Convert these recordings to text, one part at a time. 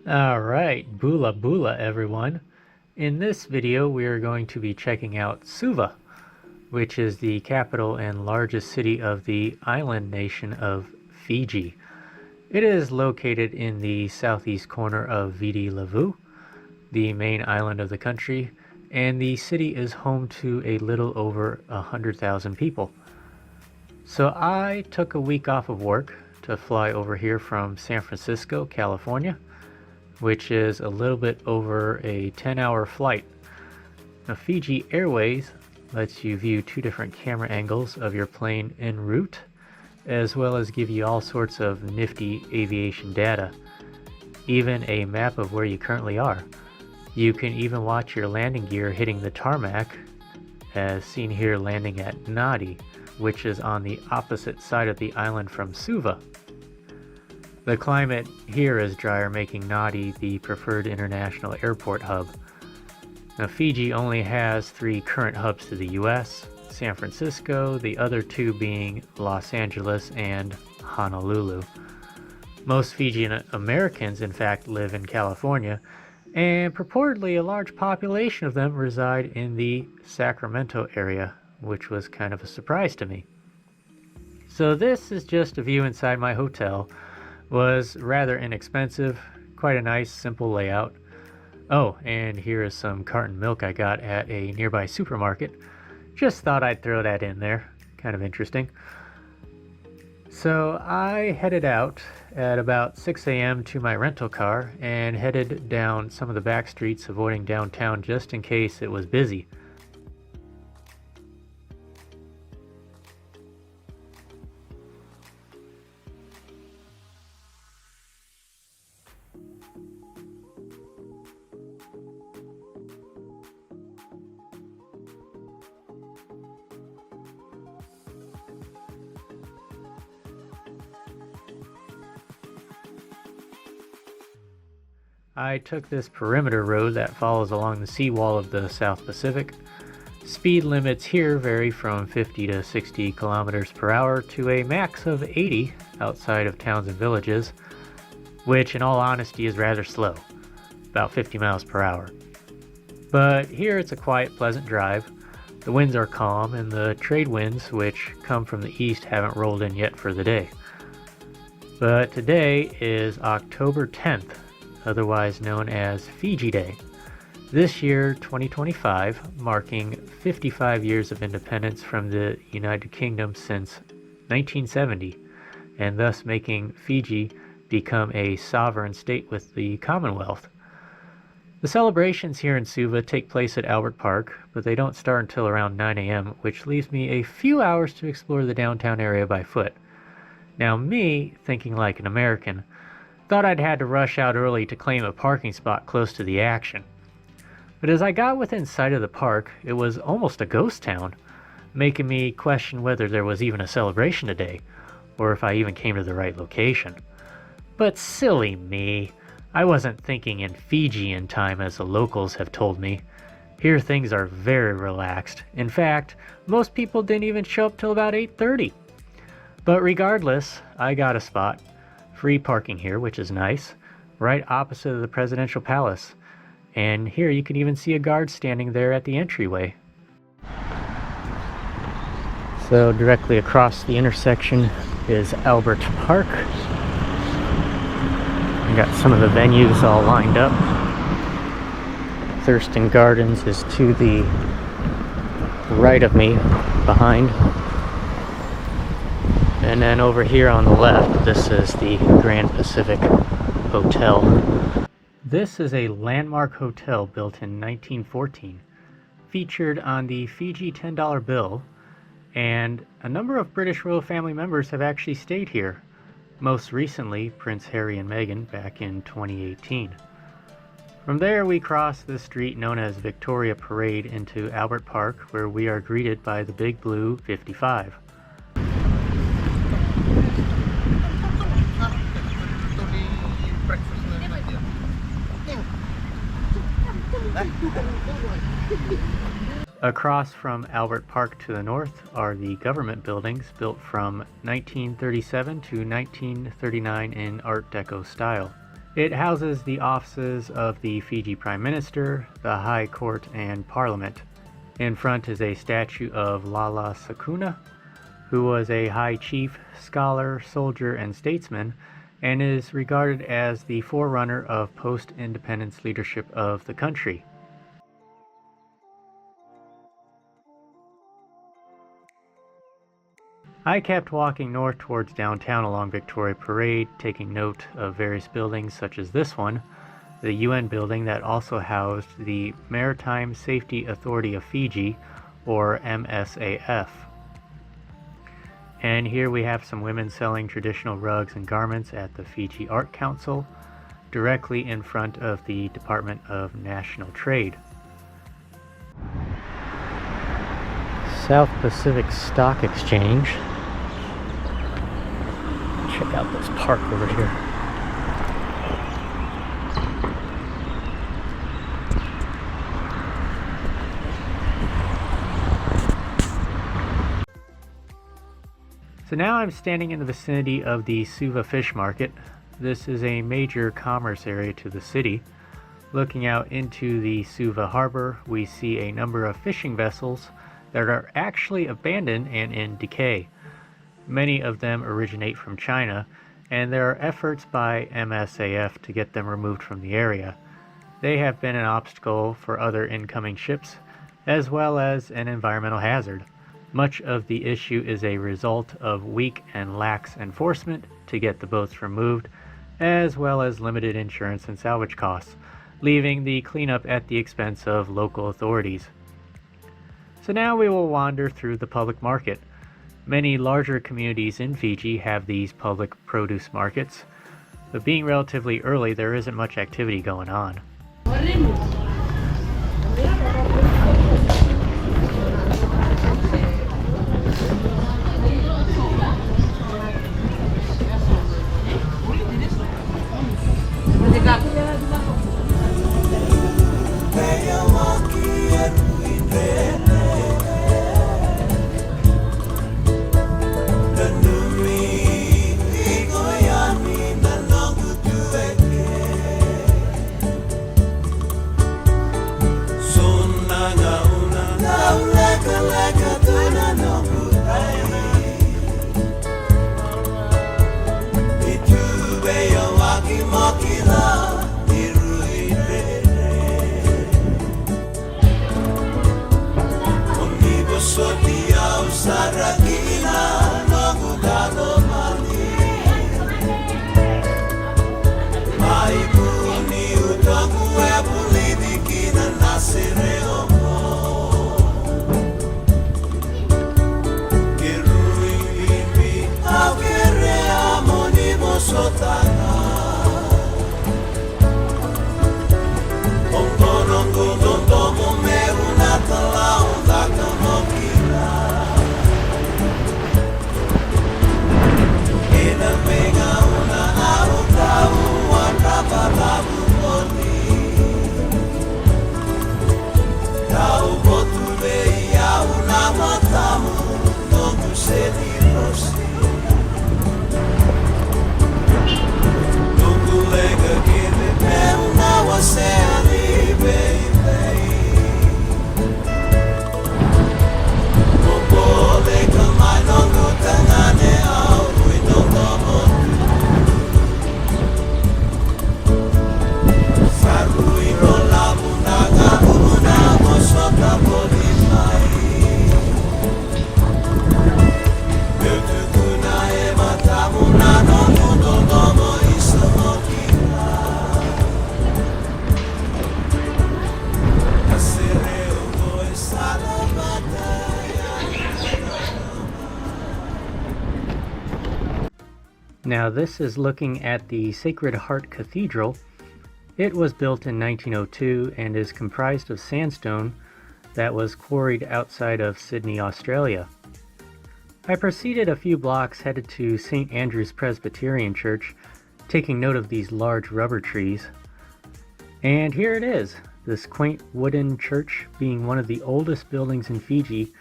Alright, Bula Bula everyone. In this video we are going to be checking out Suva, which is the capital and largest city of the island nation of Fiji. It is located in the southeast corner of Viti Levu, the main island of the country, and the city is home to a little over 100,000 people. So I took a week off of work to fly over here from San Francisco, California, which is a little bit over a 10-hour flight. Now, Fiji Airways lets you view two different camera angles of your plane en route, as well as give you all sorts of nifty aviation data, even a map of where you currently are. You can even watch your landing gear hitting the tarmac, as seen here landing at Nadi, which is on the opposite side of the island from Suva. The climate here is drier, making Nadi the preferred international airport hub. Now, Fiji only has 3 current hubs to the US, San Francisco, the other 2 being Los Angeles and Honolulu. Most Fijian Americans, in fact, live in California, and purportedly a large population of them reside in the Sacramento area, which was kind of a surprise to me. So this is just a view inside my hotel. Was rather inexpensive, quite a nice simple layout. Oh, and here is some carton milk I got at a nearby supermarket. Just thought I'd throw that in there, kind of interesting. So I headed out at about 6 a.m. to my rental car and headed down some of the back streets, avoiding downtown just in case it was busy. I took this perimeter road that follows along the seawall of the South Pacific. Speed limits here vary from 50 to 60 kilometers per hour to a max of 80 outside of towns and villages, which in all honesty is rather slow, about 50 miles per hour. But here it's a quiet, pleasant drive. The winds are calm, and the trade winds, which come from the east, haven't rolled in yet for the day. But today is October 10th, otherwise known as Fiji Day. This year, 2025, marking 55 years of independence from the United Kingdom since 1970, and thus making Fiji become a sovereign state with the Commonwealth. The celebrations here in Suva take place at Albert Park, but they don't start until around 9 a.m., which leaves me a few hours to explore the downtown area by foot. Now me, thinking like an American, thought I'd had to rush out early to claim a parking spot close to the action. But as I got within sight of the park, it was almost a ghost town, making me question whether there was even a celebration today, or if I even came to the right location. But silly me, I wasn't thinking in Fijian time as the locals have told me. Here things are very relaxed. In fact, most people didn't even show up till about 8:30. But regardless, I got a spot. Free parking here, which is nice, right opposite of the presidential palace. And here you can even see a guard standing there at the entryway. So directly across the intersection is Albert Park. I got some of the venues all lined up. Thurston Gardens is to the right of me, behind. And then over here on the left, this is the Grand Pacific Hotel. This is a landmark hotel built in 1914, featured on the Fiji $10 bill, and a number of British royal family members have actually stayed here, most recently Prince Harry and Meghan back in 2018. From there we cross the street known as Victoria Parade into Albert Park, where we are greeted by the Big Blue 55. Across from Albert Park to the north are the government buildings built from 1937 to 1939 in Art Deco style. It houses the offices of the Fiji Prime Minister, the High Court, and Parliament. In front is a statue of Lala Sakuna, who was a high chief, scholar, soldier, and statesman, and is regarded as the forerunner of post-independence leadership of the country. I kept walking north towards downtown along Victoria Parade, taking note of various buildings such as this one, the UN building that also housed the Maritime Safety Authority of Fiji, or MSAF. And here we have some women selling traditional rugs and garments at the Fiji Art Council, directly in front of the Department of National Trade. South Pacific Stock Exchange. Check out this park over here. So now I'm standing in the vicinity of the Suva fish market. This is a major commerce area to the city. Looking out into the Suva harbor, we see a number of fishing vessels that are actually abandoned and in decay. Many of them originate from China, and there are efforts by MSAF to get them removed from the area. They have been an obstacle for other incoming ships, as well as an environmental hazard. Much of the issue is a result of weak and lax enforcement to get the boats removed, as well as limited insurance and salvage costs, leaving the cleanup at the expense of local authorities. So now we will wander through the public market. Many larger communities in Fiji have these public produce markets, but being relatively early, there isn't much activity going on. Now this is looking at the Sacred Heart Cathedral. It was built in 1902 and is comprised of sandstone that was quarried outside of Sydney, Australia. I proceeded a few blocks headed to St. Andrew's Presbyterian Church, taking note of these large rubber trees. And here it is, this quaint wooden church being one of the oldest buildings in Fiji,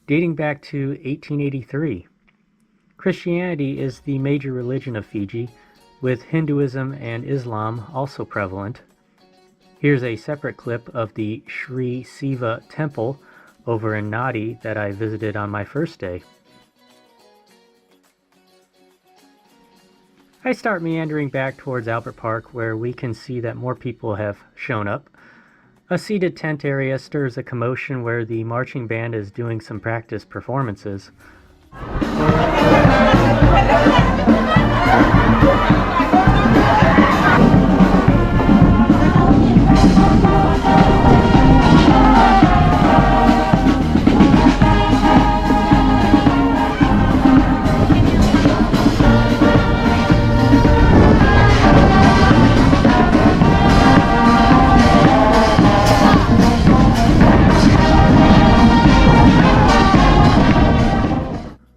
dating back to 1883. Christianity is the major religion of Fiji, with Hinduism and Islam also prevalent. Here's a separate clip of the Sri Siva temple over in Nadi that I visited on my first day. I start meandering back towards Albert Park, where we can see that more people have shown up. A seated tent area stirs a commotion where the marching band is doing some practice performances.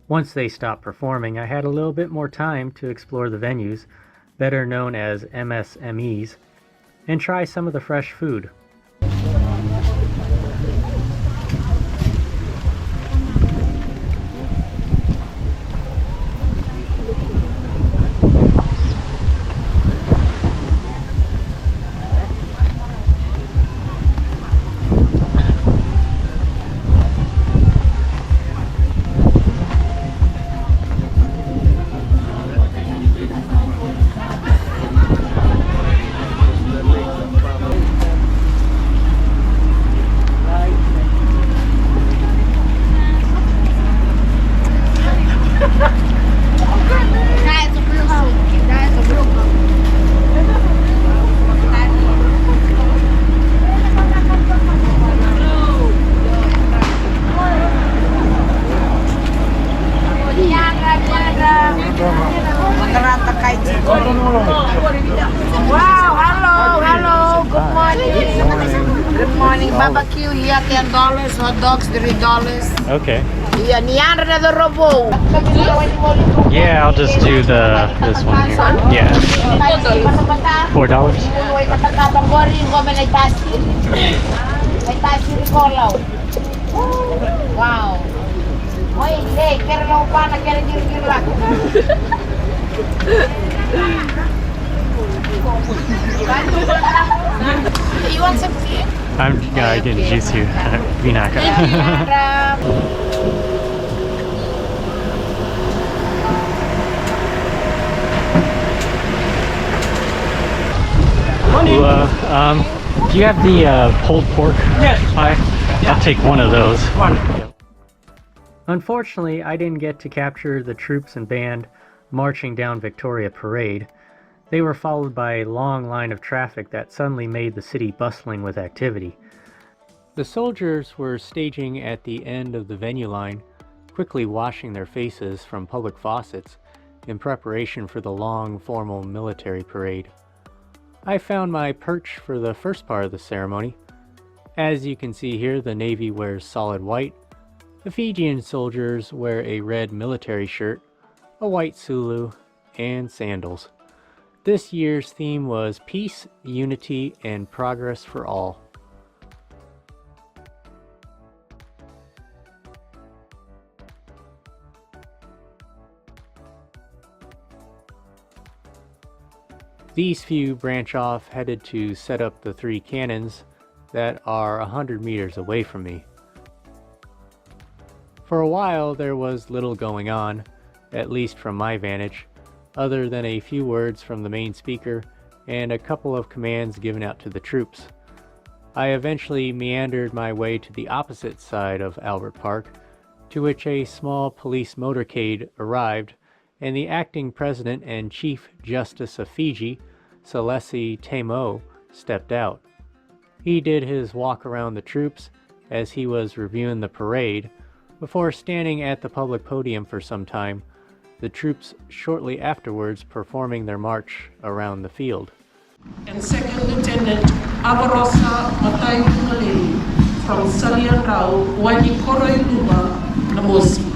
Once they stopped performing, I had a little bit more time to explore the venues, better known as MSMEs, and try some of the fresh food. Wow, hello, good morning. Good morning, barbecue here, $10, hot dogs, $3. Okay. Yeah, niandra the robo. Yeah, I'll just do this one here. Yeah. $4. Wow. You want some tea? I'm getting juice here. Vinaka. Do you have the pulled pork pie? I'll take one of those. Unfortunately, I didn't get to capture the troops and band marching down Victoria Parade. They were followed by a long line of traffic that suddenly made the city bustling with activity. The soldiers were staging at the end of the venue line, quickly washing their faces from public faucets in preparation for the long, formal military parade. I found my perch for the first part of the ceremony. As you can see here, the Navy wears solid white. The Fijian soldiers wear a red military shirt, a white Sulu, and sandals. This year's theme was Peace, Unity, and Progress for All. These few branch off headed to set up the 3 cannons that are 100 meters away from me. For a while there was little going on, at least from my vantage, other than a few words from the main speaker and a couple of commands given out to the troops. I eventually meandered my way to the opposite side of Albert Park, to which a small police motorcade arrived, and the acting president and Chief Justice of Fiji, Selesi Temo, stepped out. He did his walk around the troops as he was reviewing the parade, before standing at the public podium for some time, the troops shortly afterwards performing their march around the field. And Second Lieutenant Avarosa Matayumale from Saliangao, Waikoroi Luma, Namosi.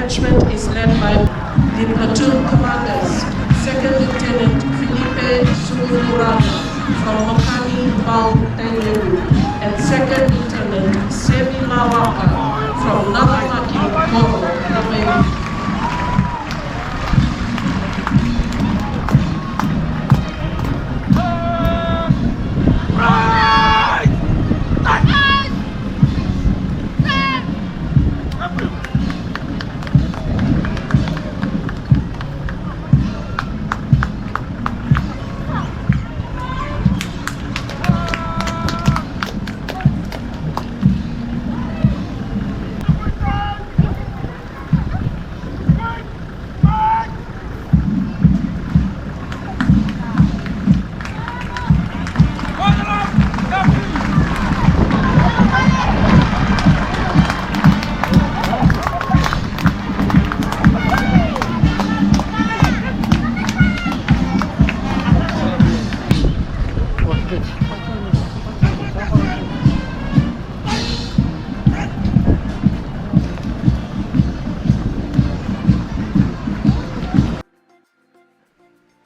detachment is led by the platoon commanders, Second Lieutenant Felipe Sumururaga from Makani Bau Tenyeru and Second Lieutenant Semi Lawaka from Nagamaki Koro, Domain.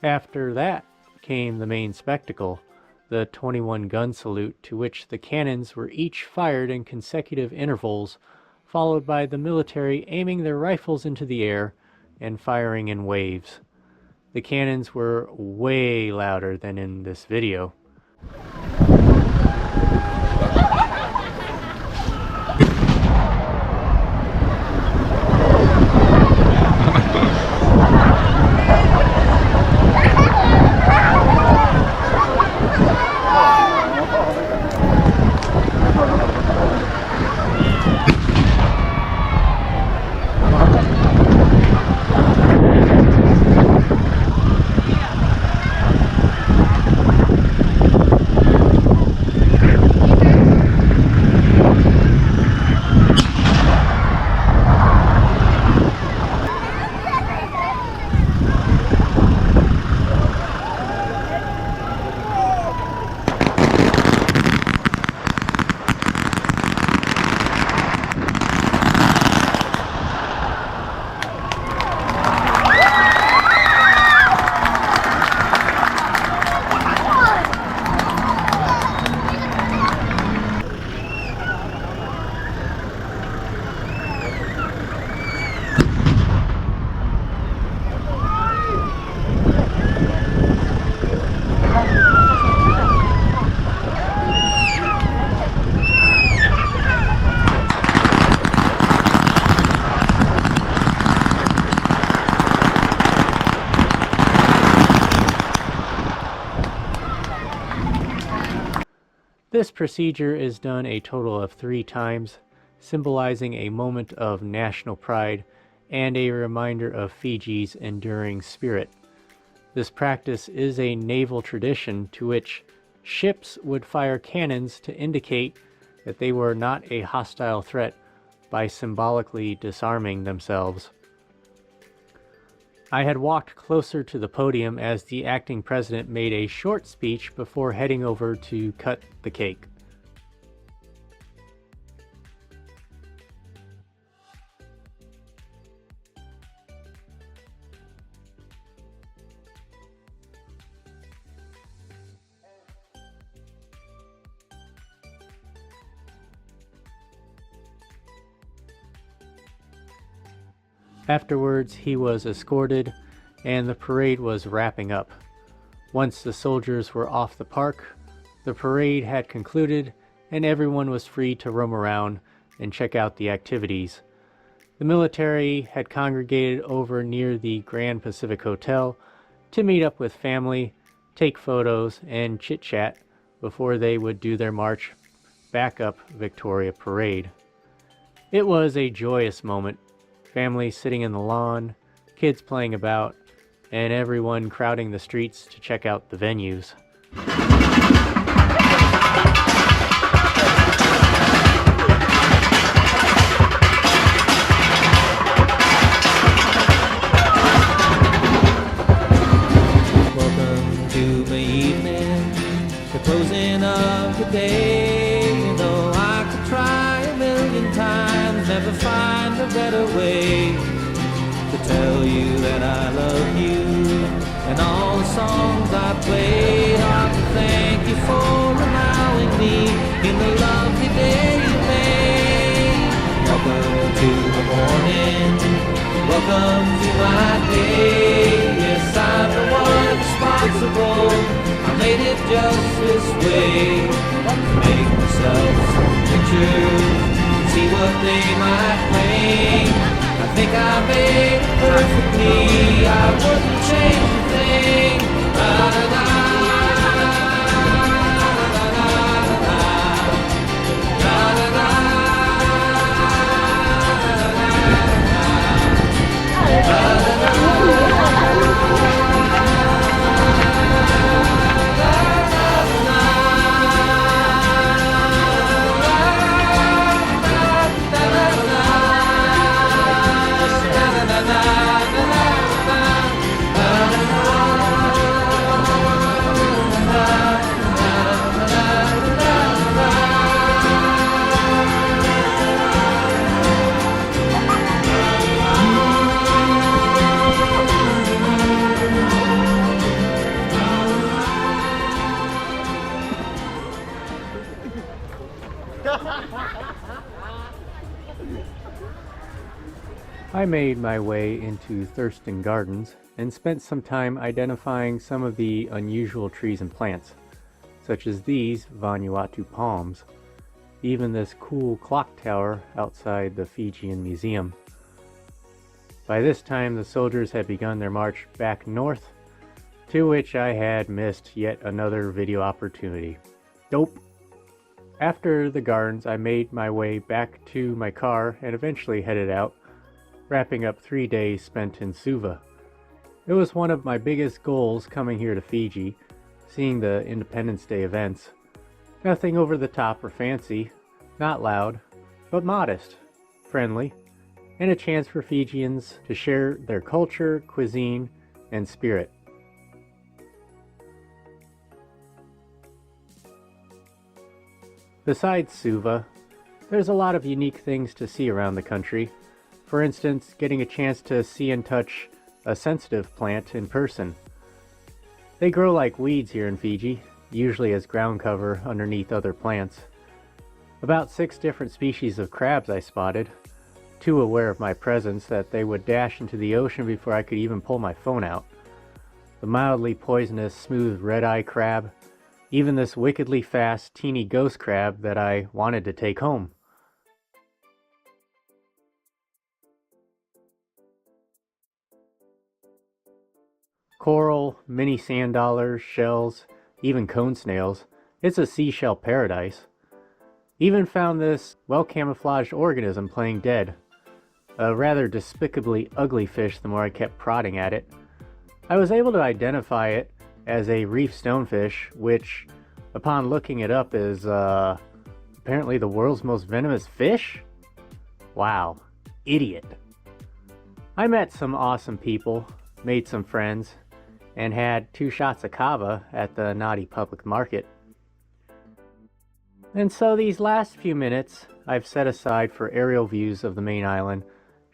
After that came the main spectacle, the 21 gun salute, to which the cannons were each fired in consecutive intervals, followed by the military aiming their rifles into the air and firing in waves. The cannons were way louder than in this video. This procedure is done a total of 3 times, symbolizing a moment of national pride and a reminder of Fiji's enduring spirit. This practice is a naval tradition to which ships would fire cannons to indicate that they were not a hostile threat by symbolically disarming themselves. I had walked closer to the podium as the acting president made a short speech before heading over to cut the cake. Afterwards, he was escorted, and the parade was wrapping up. Once the soldiers were off the park, the parade had concluded, and everyone was free to roam around and check out the activities. The military had congregated over near the Grand Pacific Hotel to meet up with family, take photos, and chit-chat before they would do their march back up Victoria Parade. It was a joyous moment. Families sitting in the lawn, kids playing about, and everyone crowding the streets to check out the venues. Welcome to my evening, the closing of the day. You know I could try a million times, never find a better way. tell you that I love you, and all the songs I played are to thank you for allowing me in the lovely day you made. Welcome to the morning, welcome to my day. Yes, I'm the one responsible, I made it just this way. Make myself some pictures, see what they might bring. I think I made it perfectly, I wouldn't change a thing. I made my way into Thurston Gardens and spent some time identifying some of the unusual trees and plants, such as these Vanuatu palms, even this cool clock tower outside the Fijian Museum. By this time, the soldiers had begun their march back north, to which I had missed yet another video opportunity. Dope! After the gardens, I made my way back to my car and eventually headed out, wrapping up 3 days spent in Suva. It was one of my biggest goals coming here to Fiji, seeing the Independence Day events. Nothing over the top or fancy, not loud, but modest, friendly, and a chance for Fijians to share their culture, cuisine, and spirit. Besides Suva, there's a lot of unique things to see around the country. For instance, getting a chance to see and touch a sensitive plant in person. They grow like weeds here in Fiji, usually as ground cover underneath other plants. About 6 different species of crabs I spotted, too aware of my presence that they would dash into the ocean before I could even pull my phone out. The mildly poisonous smooth red-eye crab, even this wickedly fast teeny ghost crab that I wanted to take home. Coral, mini sand dollars, shells, even cone snails. It's a seashell paradise. Even found this well-camouflaged organism playing dead. A rather despicably ugly fish the more I kept prodding at it. I was able to identify it as a reef stonefish, which, upon looking it up, is apparently the world's most venomous fish? Wow, idiot. I met some awesome people, made some friends, and had 2 shots of kava at the Nadi Public Market. And so these last few minutes I've set aside for aerial views of the main island,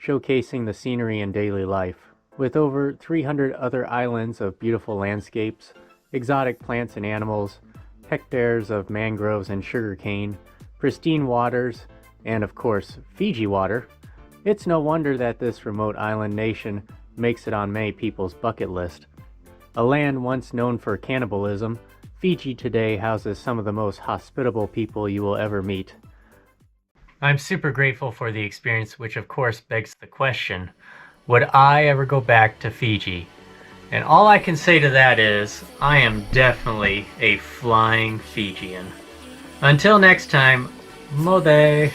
showcasing the scenery and daily life. With over 300 other islands of beautiful landscapes, exotic plants and animals, hectares of mangroves and sugarcane, pristine waters, and of course Fiji water, it's no wonder that this remote island nation makes it on many people's bucket list. A land once known for cannibalism, Fiji today houses some of the most hospitable people you will ever meet. I'm super grateful for the experience, which of course begs the question, would I ever go back to Fiji? And all I can say to that is, I am definitely a flying Fijian. Until next time, Mode!